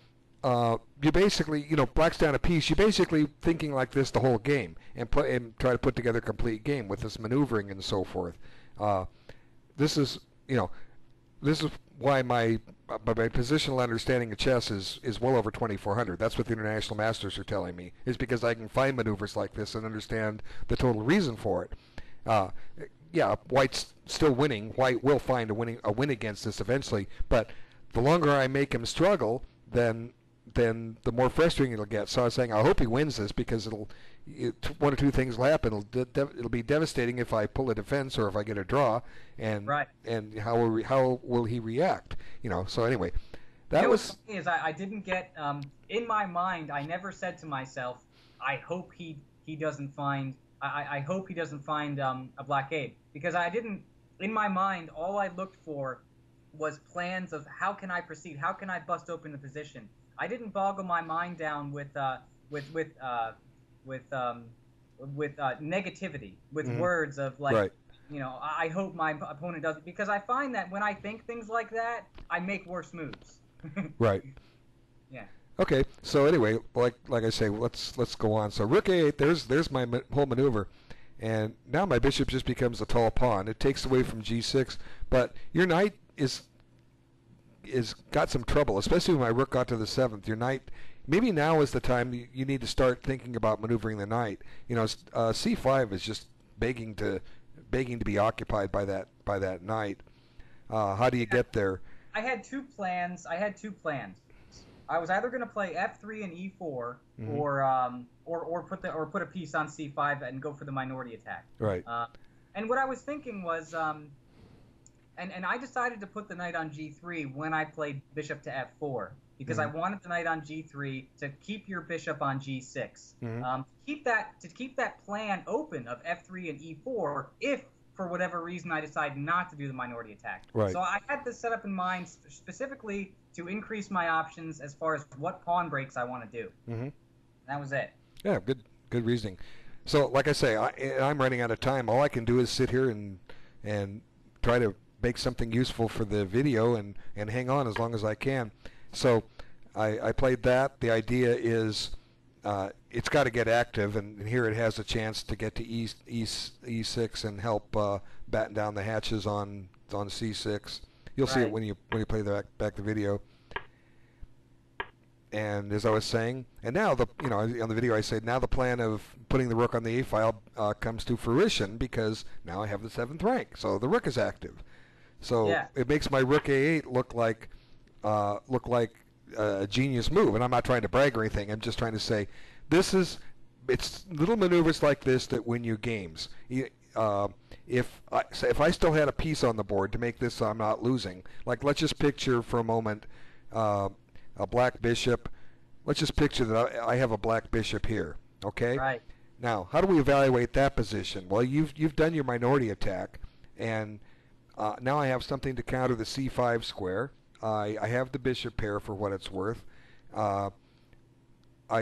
you basically, black's down a piece. You're basically thinking like this the whole game, and try to put together a complete game with this maneuvering and so forth. This is why my positional understanding of chess is well over 2,400. That's what the international masters are telling me, is because I can find maneuvers like this and understand the total reason for it. Yeah, White's still winning. White will find a win against this eventually, but the longer I make him struggle, then the more frustrating it'll get. So I was saying, I hope he wins this, because one or two things will happen. It'll be devastating if I pull a defense or if I get a draw, and right. And how will he react? So anyway, that was. What's funny is I didn't get in my mind. I never said to myself, I hope he doesn't find. I hope he doesn't find a blockade, because I didn't in my mind, all I looked for was plans of how can I proceed, how can I bust open the position. I didn't boggle my mind down with negativity, with words of like, right. you know, I hope my opponent does it, because I find that when I think things like that, I make worse moves. Right. Yeah. Okay. So anyway, like I say, let's go on. So rook a8. There's my whole maneuver, and now my bishop just becomes a tall pawn. It takes away from g6, but your knight is got some trouble, especially when my rook got to the 7th. Your knight. Maybe now is the time you need to start thinking about maneuvering the knight. You know, c5 is just begging to be occupied by that knight. How do you get there? I had two plans. I was either going to play f3 and e4, or put a piece on c5 and go for the minority attack. Right. And what I was thinking was, and I decided to put the knight on g3 when I played bishop to f4, because I wanted the knight on g3 to keep your bishop on g6. To keep that plan open of f3 and e4 if, for whatever reason, I decide not to do the minority attack. Right. So I had this set up in mind specifically to increase my options as far as what pawn breaks I want to do. That was it. Yeah, good reasoning. So, like I say, I'm running out of time. All I can do is sit here and try to make something useful for the video and hang on as long as I can. So I played that. The idea is it's got to get active, and here it has a chance to get to e6 and help batten down the hatches on c6. You'll see it when you play back the video. And as I was saying, and now on the video I said now the plan of putting the rook on the a file comes to fruition, because now I have the 7th rank, so the rook is active. So it makes my rook a8 look like a genius move, and I'm not trying to brag or anything. I'm just trying to say it's little maneuvers like this that win you games. If I still had a piece on the board to make this so I'm not losing, like let's just picture for a moment a black bishop. Let's just picture that I have a black bishop here. Okay. Right. Now, how do we evaluate that position? Well, you've done your minority attack, and now I have something to counter the c5 square. I have the bishop pair for what it's worth. I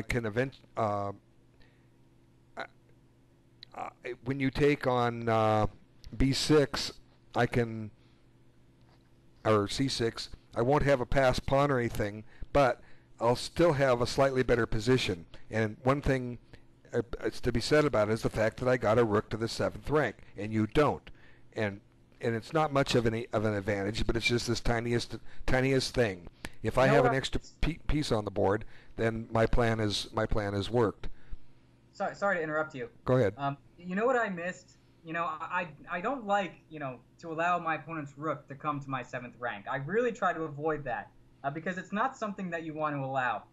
can when you take on b6, I can, or c6, I won't have a passed pawn or anything, but I'll still have a slightly better position. And one thing to be said about it is the fact that I got a rook to the 7th rank, and you don't. And it's not much of an advantage, but it's just this tiniest thing. If I have an extra piece on the board, then my plan is worked. Sorry to interrupt you. Go ahead. You know what I missed? You know, I don't like, you know, to allow my opponent's rook to come to my 7th rank. I really try to avoid that because it's not something that you want to allow.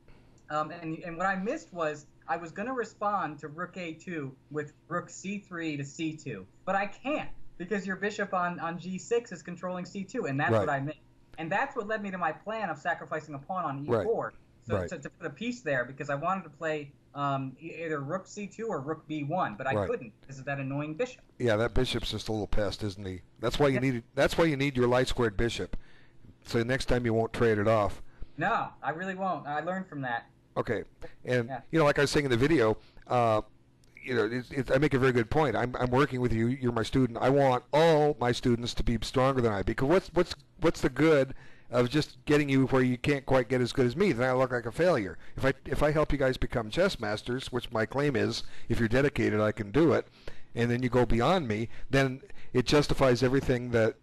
And what I missed was I was going to respond to rook a2 with rook c3 to c2, but I can't, because your bishop on g6 is controlling c2, and that's what I missed. And that's what led me to my plan of sacrificing a pawn on e4. So to put a piece there, because I wanted to play either rook c2 or rook b1, but I couldn't because of that annoying bishop. Yeah, that bishop's just a little pest, isn't he? That's why you need. That's why you need your light squared bishop. So next time you won't trade it off. No, I really won't. I learned from that. Okay, and you know, like I was saying in the video, you know, I make a very good point. I'm working with you. You're my student. I want all my students to be stronger than I. Because what's the good of just getting you where you can't quite get as good as me? Then I look like a failure. If I help you guys become chess masters, which my claim is, if you're dedicated, I can do it, and then you go beyond me, then it justifies everything that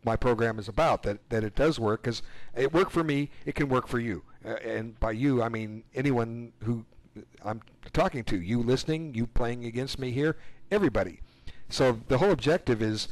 my program is about. That it does work, because it worked for me. It can work for you, and by you I mean anyone who I'm talking to, you listening, you playing against me here, everybody. So the whole objective is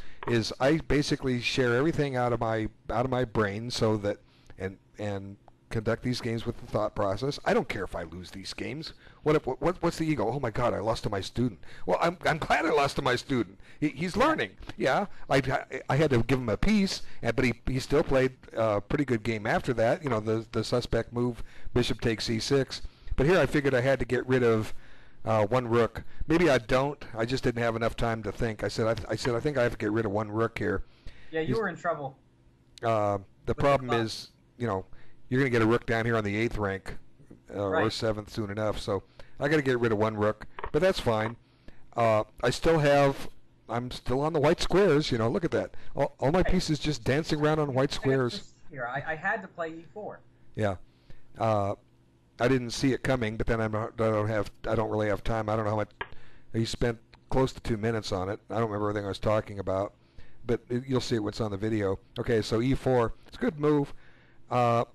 I basically share everything out of my brain, so that and conduct these games with the thought process. I don't care if I lose these games. What's the ego? Oh my God, I lost to my student. Well, I'm glad I lost to my student. He's learning. Yeah, I had to give him a piece, but he still played a pretty good game after that. You know, the suspect move, bishop takes c6. But here I figured I had to get rid of one rook. Maybe I don't. I just didn't have enough time to think. I said I think I have to get rid of one rook here. Yeah, you were in trouble. The problem is, you're going to get a rook down here on the 8th rank right. or 7th soon enough. So I got to get rid of one rook, but that's fine. I'm still on the white squares. Look at that. All my pieces just dancing around on white squares. Here, I had to play e4. Yeah. I didn't see it coming, but then I don't really have time. I don't know how much. He spent close to 2 minutes on it. I don't remember everything I was talking about, but you'll see it when it's on the video. Okay, so e4. It's a good move. I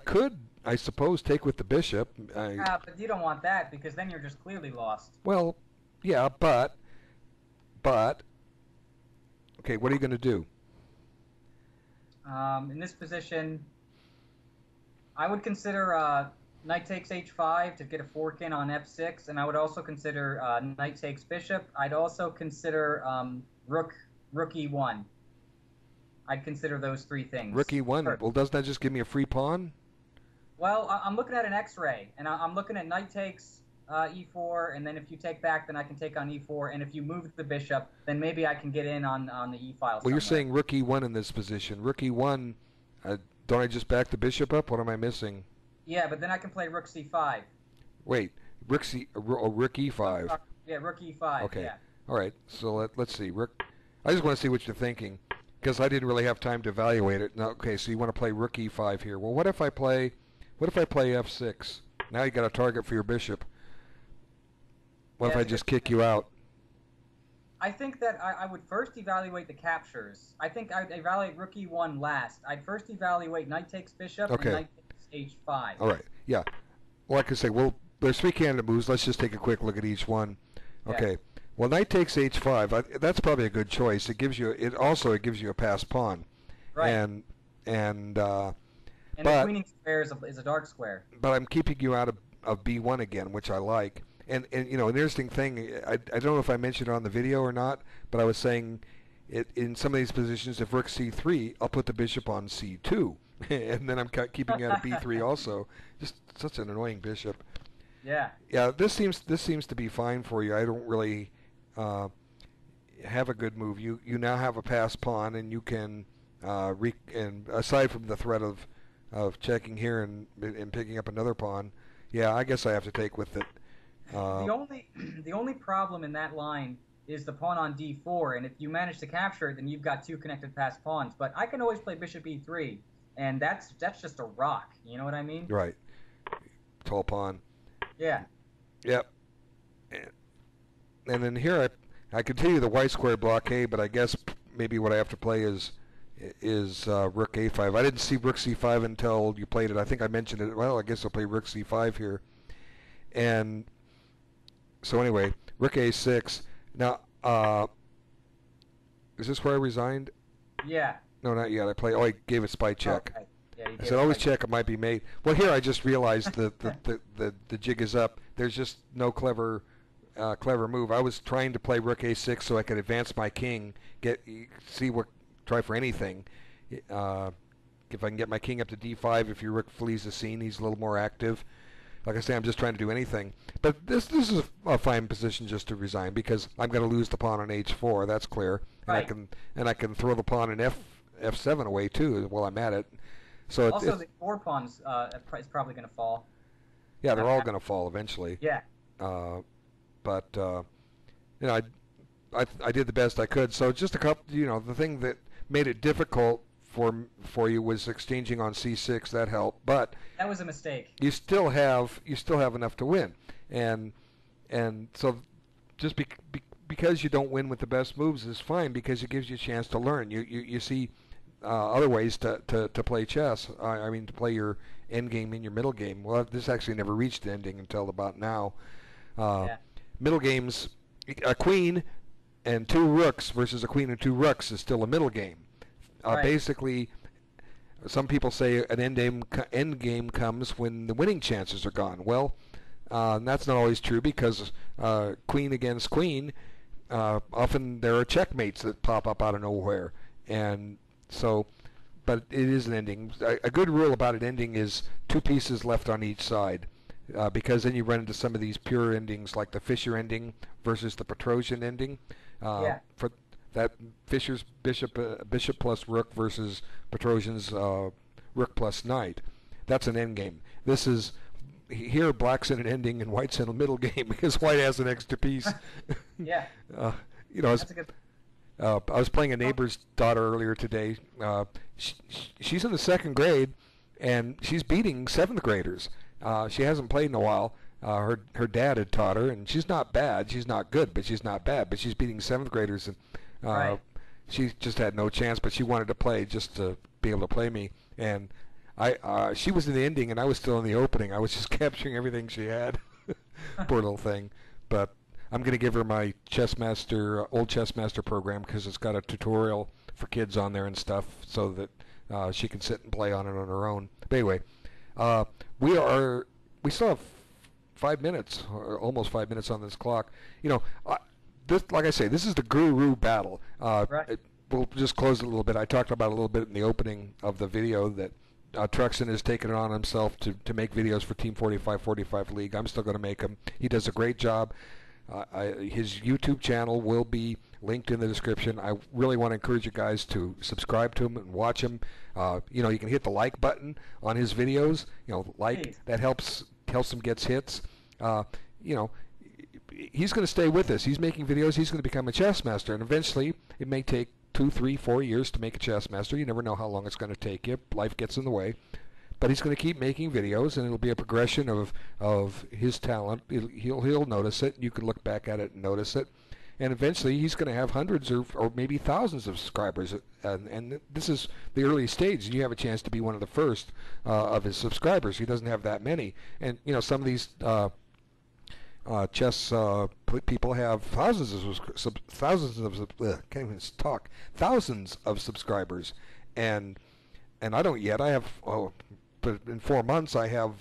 could, I suppose, take with the bishop. Yeah, but you don't want that because then you're just clearly lost. Well, yeah, but okay, what are you going to do? In this position, I would consider knight takes h5 to get a fork in on f6, and I would also consider knight takes bishop. I'd also consider rook e1. I'd consider those three things. Rook e1. Well, doesn't that just give me a free pawn? Well, I'm looking at an X-ray, and I'm looking at knight takes e4, and then if you take back, then I can take on e4, and if you move the bishop, then maybe I can get in on the e-file. Well, somewhere. You're saying rook e1 in this position. Rook e1, don't I just back the bishop up? What am I missing? Yeah, but then I can play rook c5. Wait, rook e5. Yeah, rook e5. Okay. Yeah. All right. So let's see. I just want to see what you're thinking, because I didn't really have time to evaluate it. Now, okay, so you want to play rook e5 here. Well, what if I play f6? Now you got a target for your bishop. What if I just kick you out? I think that I would first evaluate the captures. I think I'd evaluate rook e1 last. I'd first evaluate knight takes bishop and knight takes h5. All right. Yeah. Like I say, well, there's 3 candidate moves. Let's just take a quick look at each one. Okay. Yeah. Well, knight takes h5. That's probably a good choice. It gives you a passed pawn. Right. And the queening square is a dark square. But I'm keeping you out of b1 again, which I like. And an interesting thing, I don't know if I mentioned it on the video or not, but I was saying in some of these positions, if rook c3, I'll put the bishop on c2, and then I'm keeping out of b3 also. Just such an annoying bishop. Yeah. Yeah. This seems to be fine for you. I don't really have a good move. You now have a passed pawn, and you can and aside from the threat of checking here and picking up another pawn, yeah, I guess I have to take with it. The only problem in that line is the pawn on d4, and if you manage to capture it, then you've got 2 connected passed pawns. But I can always play bishop e3, and that's just a rock. You know what I mean? Right. Tall pawn. Yeah. Yep. And then here I continue the white square blockade, but I guess maybe what I have to play is rook a5. I didn't see rook c5 until you played it. I think I mentioned it. Well, I guess I'll play rook c5 here. And so anyway, rook a6. Now, is this where I resigned? Yeah. No, not yet. I gave a spy check. Okay. Yeah, I said always check. It might be made. Well, here I just realized the jig is up. There's just no clever move. I was trying to play rook a6 so I could advance my king, try for anything. If I can get my king up to d5, if your rook flees the scene, he's a little more active. Like I say, I'm just trying to do anything. But this is a fine position just to resign, because I'm going to lose the pawn on h4. That's clear. Right. And I can throw the pawn in f7 away too while I'm at it. So also, the 4 pawns is probably going to fall. Yeah, they're all going to fall eventually. Yeah. But I did the best I could. So just a couple. The thing that made it difficult for you was exchanging on c6. That helped, but that was a mistake. You still have enough to win, and so just because you don't win with the best moves is fine, because it gives you a chance to learn. You see other ways to play chess. I mean, to play your end game in your middle game. Well, this actually never reached the ending until about now. Middle games, a queen and 2 rooks versus a queen and 2 rooks is still a middle game. Right. Basically, some people say an end game comes when the winning chances are gone. Well, that's not always true, because queen against queen, often there are checkmates that pop up out of nowhere, and so. But it is an ending. A good rule about an ending is 2 pieces left on each side, because then you run into some of these pure endings like the Fischer ending versus the Petrosian ending. For that Fischer's bishop plus rook versus Petrosian's rook plus knight, that's an endgame. This is here Black's in an ending and White's in a middle game because White has an extra piece. Yeah. You know, I was playing a neighbor's daughter earlier today. She's in the 2nd grade, and she's beating 7th graders. She hasn't played in a while. Her dad had taught her, and she's not bad. She's not good, but she's not bad. But she's beating 7th graders, and she just had no chance. But she wanted to play just to be able to play me. And she was in the ending, and I was still in the opening. I was just capturing everything she had. Poor little thing. But I'm going to give her my old Chessmaster program because it's got a tutorial for kids on there and stuff, so that she can sit and play on it on her own. But anyway, we still have 5 minutes, or almost 5 minutes on this clock. You know, like I say, this is the Guru battle. We'll just close it a little bit. I talked about it a little bit in the opening of the video that Truxton has taken it on himself to make videos for Team 45 League. I'm still going to make them. He does a great job. His YouTube channel will be linked in the description. I really want to encourage you guys to subscribe to him and watch him. You know, you can hit the like button on his videos. You know, that helps him get hits. You know, he's going to stay with us. He's making videos. He's going to become a chess master, and eventually it may take 2, 3, 4 years to make a chess master. You never know how long it's going to take you. Life gets in the way. But he's going to keep making videos, and it'll be a progression of his talent. He'll notice it. You can look back at it and notice it. And eventually he's going to have hundreds or maybe thousands of subscribers. And this is the early stage, and you have a chance to be one of the first of his subscribers. He doesn't have that many. And, you know, some of these chess people have thousands of subscribers. And I don't yet. I have... but in 4 months I have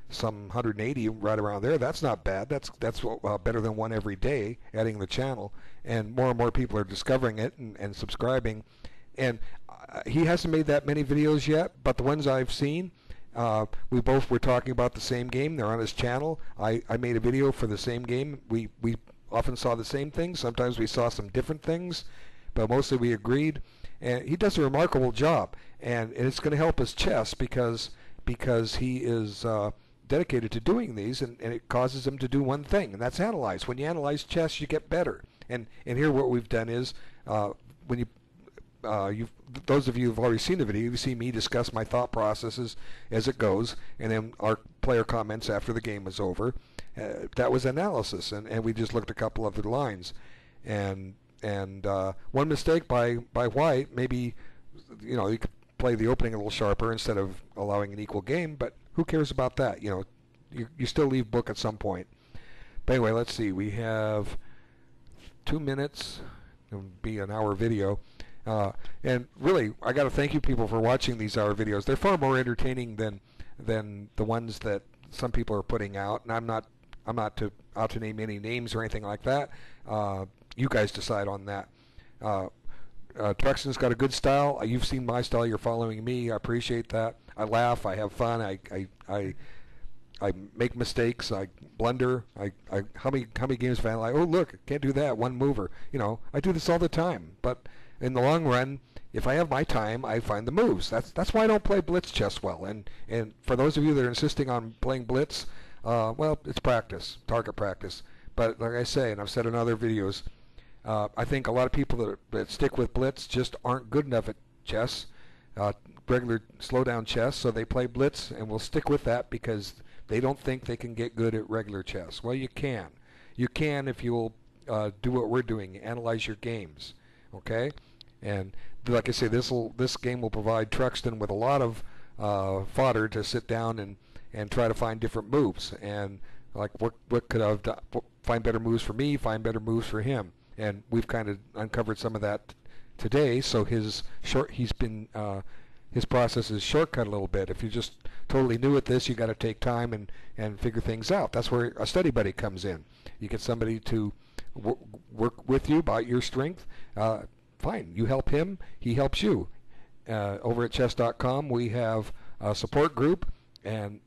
some 180 right around there. That's not bad. That's better than one every day, adding the channel. And more people are discovering it and subscribing. And he hasn't made that many videos yet, but the ones I've seen, we both were talking about the same game. They're on his channel. I made a video for the same game. We often saw the same things. Sometimes we saw some different things, but mostly we agreed. And he does a remarkable job, and it's going to help his chess because he is dedicated to doing these, and it causes him to do one thing, and that's analyze. When you analyze chess, you get better. And here what we've done is when those of you who've already seen the video, you see me discuss my thought processes as it goes, and then our player comments after the game was over. That was analysis, and we just looked at a couple of the lines, and one mistake by White, maybe, you know, you could play the opening a little sharper instead of allowing an equal game, but who cares about that? You know, you still leave book at some point. But anyway, let's see. We have 2 minutes. It'll be an hour video. And really, I got to thank you people for watching these hour videos. They're far more entertaining than the ones that some people are putting out. And I'm not out to name any names or anything like that. You guys decide on that. Truxton's got a good style. You've seen my style. You're following me. I appreciate that. I laugh. I have fun. I make mistakes. I blunder. How many games have I like? Oh, look, can't do that. One mover. You know, I do this all the time. But in the long run, if I have my time, I find the moves. That's why I don't play blitz chess well. And for those of you that are insisting on playing blitz, well, it's practice, target practice. But like I say, and I've said in other videos, I think a lot of people that stick with blitz just aren't good enough at chess, regular slow-down chess, so they play blitz, and will stick with that because they don't think they can get good at regular chess. Well, you can. You can if you'll do what we're doing, analyze your games, okay? And like I say, this game will provide Truxton with a lot of fodder to sit down and try to find different moves, and like what could I have done? Find better moves for me, find better moves for him. And we've kind of uncovered some of that today. So his process is shortcut a little bit. If you're just totally new at this, you got to take time and figure things out. That's where a study buddy comes in. You get somebody to work with you about your strength. Fine, you help him, he helps you. Over at chess.com, we have a support group, and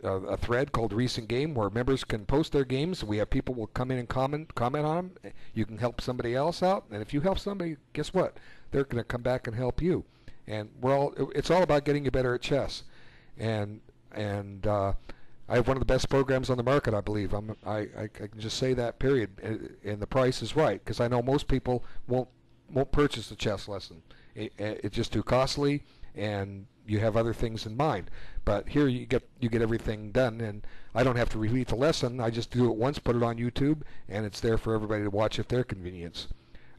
a thread called Recent Game where members can post their games. We have people will come in and comment on them. You can help somebody else out, and if you help somebody, guess what? They're going to come back and help you. And it's all about getting you better at chess. And I have one of the best programs on the market, I believe. I can just say that, period. And the price is right, because I know most people won't purchase the chess lesson. It's just too costly, and you have other things in mind. But here you get everything done, and I don't have to repeat the lesson. I just do it once, put it on YouTube, and it's there for everybody to watch at their convenience.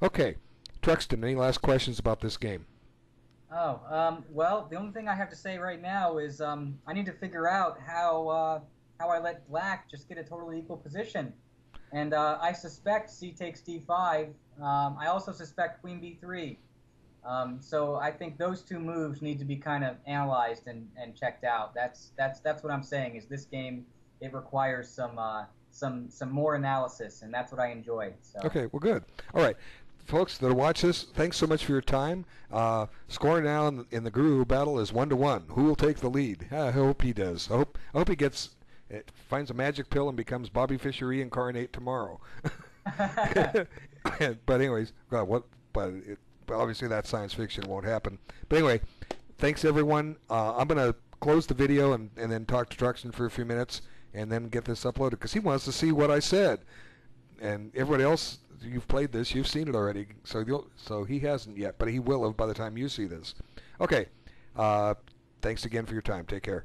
Okay, Truxton, any last questions about this game? Well, the only thing I have to say right now is I need to figure out how I let Black just get a totally equal position. And I suspect C takes D5. I also suspect Queen B3. So I think those two moves need to be kind of analyzed and checked out. That's what I'm saying. Is this game, it requires some more analysis, and that's what I enjoy. So. Okay, well, good. All right. Folks that watch this, thanks so much for your time. Score now in the Guru battle is 1-1. Who will take the lead? I hope he does. I hope he finds a magic pill and becomes Bobby Fischer reincarnate tomorrow. But anyways, God, obviously that science fiction won't happen. But anyway, thanks everyone. I'm going to close the video and then talk to Truxton for a few minutes and then get this uploaded because he wants to see what I said. And everybody else, you've played this, you've seen it already, so he hasn't yet, but he will have by the time you see this. Okay, thanks again for your time. Take care.